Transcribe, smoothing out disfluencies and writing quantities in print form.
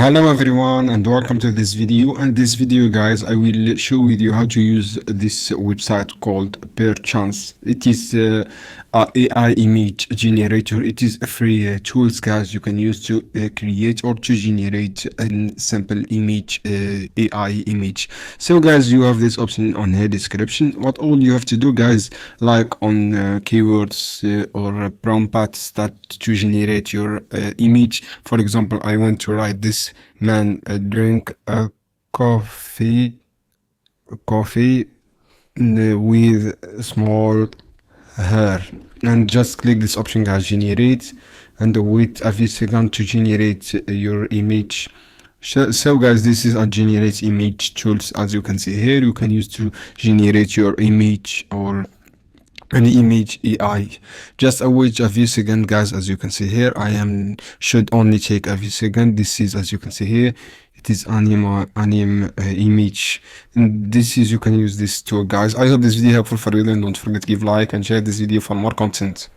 Hello everyone and welcome to this video. And this video guys, I will show with you how to use this website called Perchance. It is a AI image generator. It is a free tools guys you can use to create or to generate a simple image, AI image. So guys, you have this option on here description. What all you have to do guys, like on keywords or prompts that to generate your image. For example, I want to write this man drink a coffee with small hair, and just click this option guys, generate, and wait a few seconds to generate your image. So guys, this is a generate image tools. As you can see here, you can use to generate your image or any image AI. Just wait a few seconds guys. As you can see here, I am should only take a few seconds. This is, as you can see here, it is anime image, and this is, you can use this tool guys. I hope this video helpful for you, and don't forget to give like and share this video for more content.